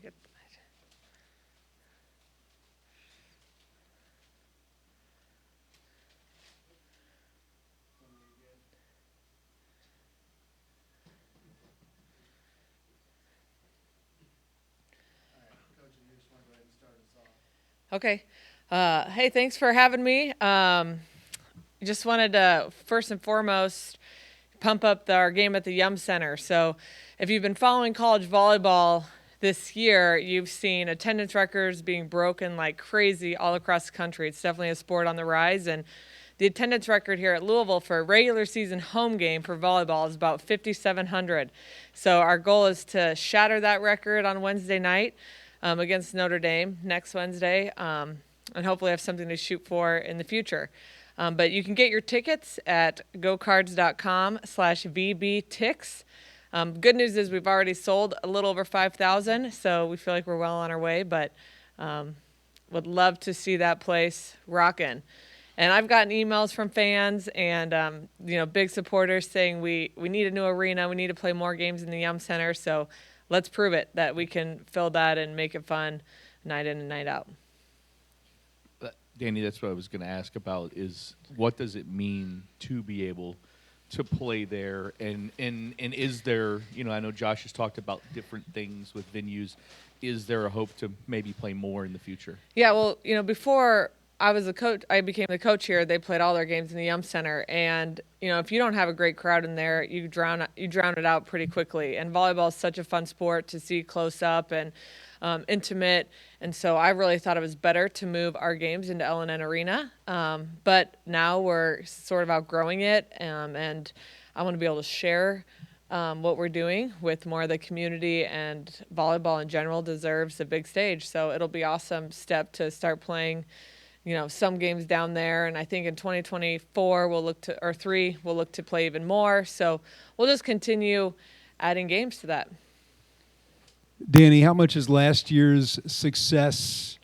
Get Okay. Hey, thanks for having me. Just wanted to first and foremost pump up our game at the Yum Center. So, if you've been following college volleyball this year, you've seen attendance records being broken like crazy all across the country. It's definitely a sport on the rise, and the attendance record here at Louisville for a regular season home game for volleyball is about 5,700. So our goal is to shatter that record on Wednesday night against Notre Dame next Wednesday, and hopefully have something to shoot for in the future. But you can get your tickets at gocards.com/VBTix. Good news is we've already sold a little over 5,000, so we feel like we're well on our way, but would love to see that place rocking. And I've gotten emails from fans and big supporters saying we need a new arena, we need to play more games in the Yum Center, so let's prove it that we can fill that and make it fun night in and night out. Dani, that's what I was going to ask about is what does it mean to be able to play there? And is there, I know Josh has talked about different things with venues. Is there a hope to maybe play more in the future? Yeah, well, before I was a coach, I became the coach here. They played all their games in the Yum Center, and if you don't have a great crowd in there, you drown it out pretty quickly. And volleyball is such a fun sport to see close up and intimate, and so I really thought it was better to move our games into L&N Arena. But now we're sort of outgrowing it, and I want to be able to share what we're doing with more of the community, and volleyball in general deserves a big stage. So it'll be awesome step to start playing some games down there, and I think in 2024 we'll look to play even more. So we'll just continue adding games to that. Dani, how much has last year's success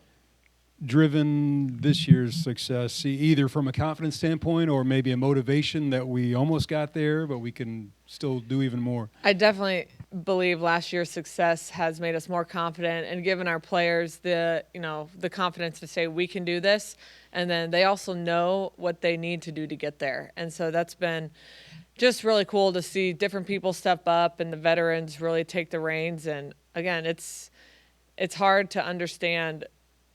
driven this year's success, either from a confidence standpoint or maybe a motivation that we almost got there, but we can still do even more? I definitely believe last year's success has made us more confident and given our players the confidence to say we can do this, and then they also know what they need to do to get there. And so that's been just really cool to see different people step up and the veterans really take the reins. And again, it's hard to understand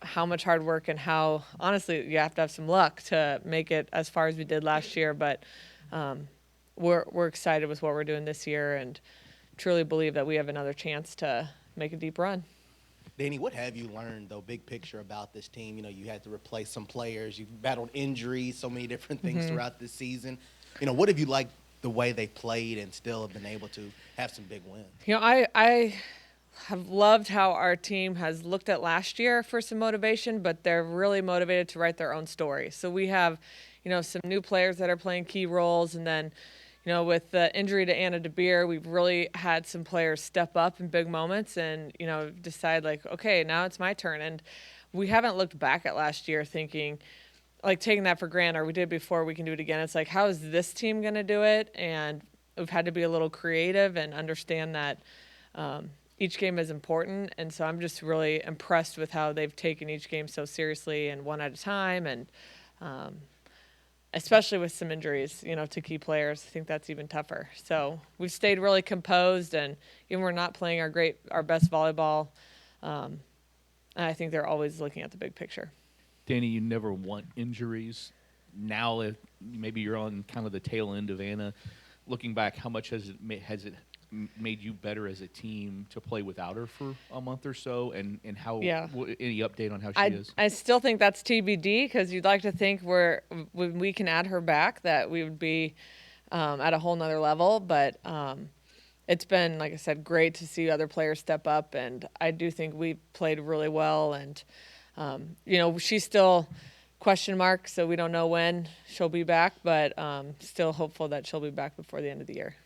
how much hard work and how, honestly, you have to have some luck to make it as far as we did last year. But we're excited with what we're doing this year and truly believe that we have another chance to make a deep run. Dani, what have you learned, though, big picture about this team? You had to replace some players. You've battled injuries, so many different things throughout this season. What have you liked the way they played and still have been able to have some big wins? I have loved how our team has looked at last year for some motivation, but they're really motivated to write their own story. So we have, some new players that are playing key roles, and then, with the injury to Anna DeBeer, we've really had some players step up in big moments and, decide like, okay, now it's my turn. And we haven't looked back at last year thinking, like taking that for granted, or we did before, we can do it again. It's like, how is this team going to do it? And we've had to be a little creative and understand that each game is important. And so I'm just really impressed with how they've taken each game so seriously and one at a time. And especially with some injuries, to key players, I think that's even tougher. So we've stayed really composed, and even we're not playing our best volleyball, I think they're always looking at the big picture. Dani, you never want injuries. Now, if maybe you're on kind of the tail end of Anna, looking back, how much has it made you better as a team to play without her for a month or so, and how? Yeah. Any update on how she is? I still think that's TBD, because you'd like to think when we can add her back that we would be at a whole nother level, but it's been, like I said, great to see other players step up, and I do think we played really well. And she's still question mark, so we don't know when she'll be back, but still hopeful that she'll be back before the end of the year.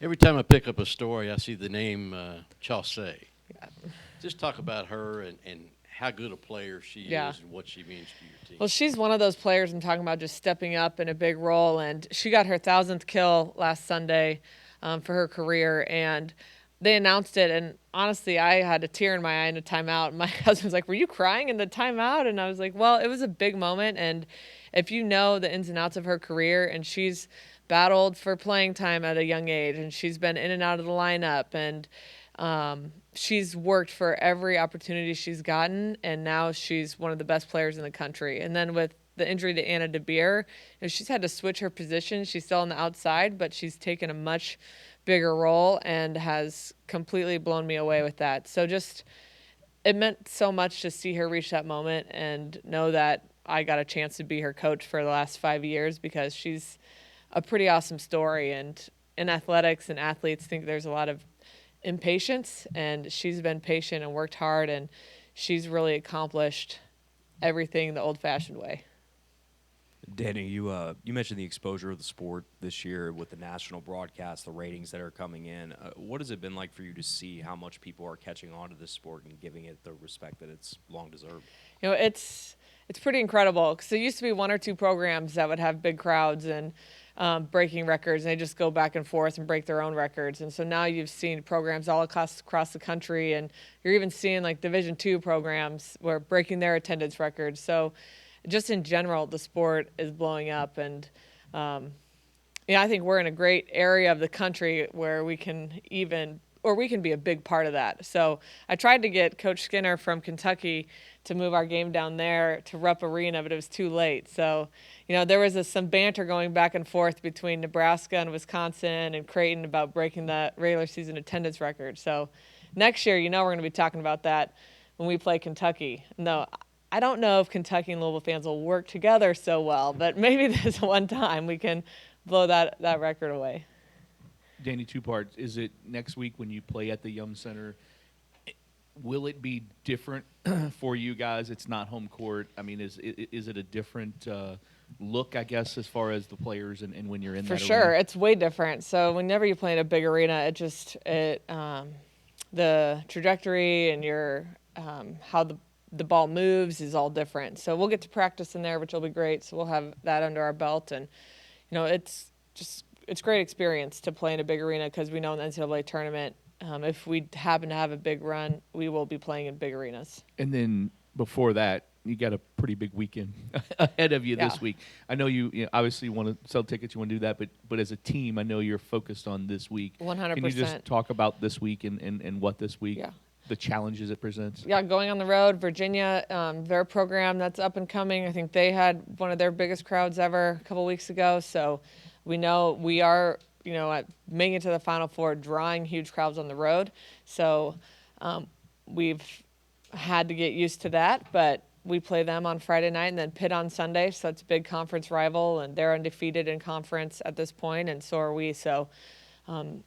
Every time I pick up a story, I see the name Chaussee. Yeah. Just talk about her and how good a player she is and what she means to your team. Well, she's one of those players I'm talking about just stepping up in a big role, and she got her 1,000th kill last Sunday for her career, and they announced it, and honestly, I had a tear in my eye in a timeout. My husband's like, "Were you crying in the timeout?" And I was like, "Well, it was a big moment, and if you know the ins and outs of her career, and she's battled for playing time at a young age, and she's been in and out of the lineup, and she's worked for every opportunity she's gotten, and now she's one of the best players in the country. And then with the injury to Anna DeBeer, she's had to switch her position. She's still on the outside, but she's taken a much bigger role and has completely blown me away with that. So just it meant so much to see her reach that moment and know that I got a chance to be her coach for the last 5 years, because she's a pretty awesome story. And in athletics and athletes, think there's a lot of impatience, and she's been patient and worked hard, and she's really accomplished everything the old-fashioned way. Danny, you mentioned the exposure of the sport this year with the national broadcast, the ratings that are coming in. What has it been like for you to see how much people are catching on to this sport and giving it the respect that it's long deserved? It's pretty incredible, because there used to be one or two programs that would have big crowds and breaking records, and they just go back and forth and break their own records. And so now you've seen programs all across the country, and you're even seeing like Division II programs where breaking their attendance records. So just in general, the sport is blowing up, and I think we're in a great area of the country where we can be a big part of that. So I tried to get Coach Skinner from Kentucky to move our game down there to Rupp Arena, but it was too late. So, there was some banter going back and forth between Nebraska and Wisconsin and Creighton about breaking the regular season attendance record. So next year, we're going to be talking about that when we play Kentucky. No, I don't know if Kentucky and Louisville fans will work together so well, but maybe this one time we can blow that record away. Danny, two parts. Is it next week when you play at the Yum Center? Will it be different for you guys? It's not home court. I mean, is it a different look, I guess, as far as the players and when you're in For that sure, arena? it's way different. So whenever you play in a big arena, the trajectory and how the ball moves is all different. So we'll get to practice in there, which will be great. So we'll have that under our belt, and it's great experience to play in a big arena, because we know in the NCAA tournament, if we happen to have a big run, we will be playing in big arenas. And then before that, you got a pretty big weekend ahead of you Yeah. this week. I know you obviously want to sell tickets, you want to do that, but as a team, I know you're focused on this week. 100%. Can you just talk about this week and what this week, Yeah. the challenges it presents? Yeah, going on the road, Virginia, their program that's up and coming. I think they had one of their biggest crowds ever a couple weeks ago. So we know we are, at making it to the Final Four, drawing huge crowds on the road. So we've had to get used to that, but we play them on Friday night and then Pitt on Sunday. So it's a big conference rival, and they're undefeated in conference at this point, and so are we. So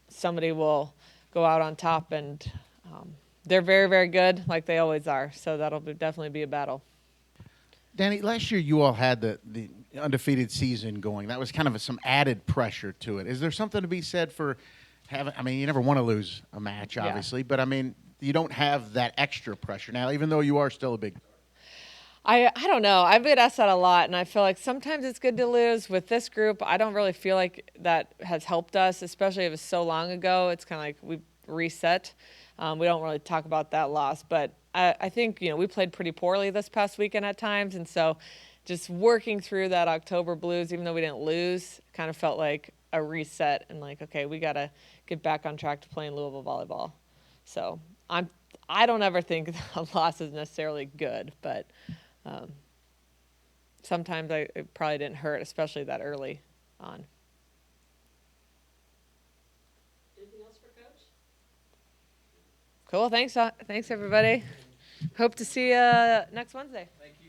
somebody will go out on top, and they're very, very good, like they always are. So that'll definitely be a battle. Danny, last year you all had the undefeated season going. That was kind of some added pressure to it. Is there something to be said for you never want to lose a match, obviously, but you don't have that extra pressure now, even though you are still a big. I don't know. I've been asked that a lot, and I feel like sometimes it's good to lose. With this group, I don't really feel like that has helped us, especially if it was so long ago. It's kind of like we've reset. We don't really talk about that loss, but I think, we played pretty poorly this past weekend at times, and so just working through that October blues, even though we didn't lose, kind of felt like a reset and like, okay, we got to get back on track to playing Louisville volleyball. So I don't ever think a loss is necessarily good, but sometimes it probably didn't hurt, especially that early on. Anything else for Coach? Cool. Thanks everybody. Hope to see you next Wednesday. Thank you.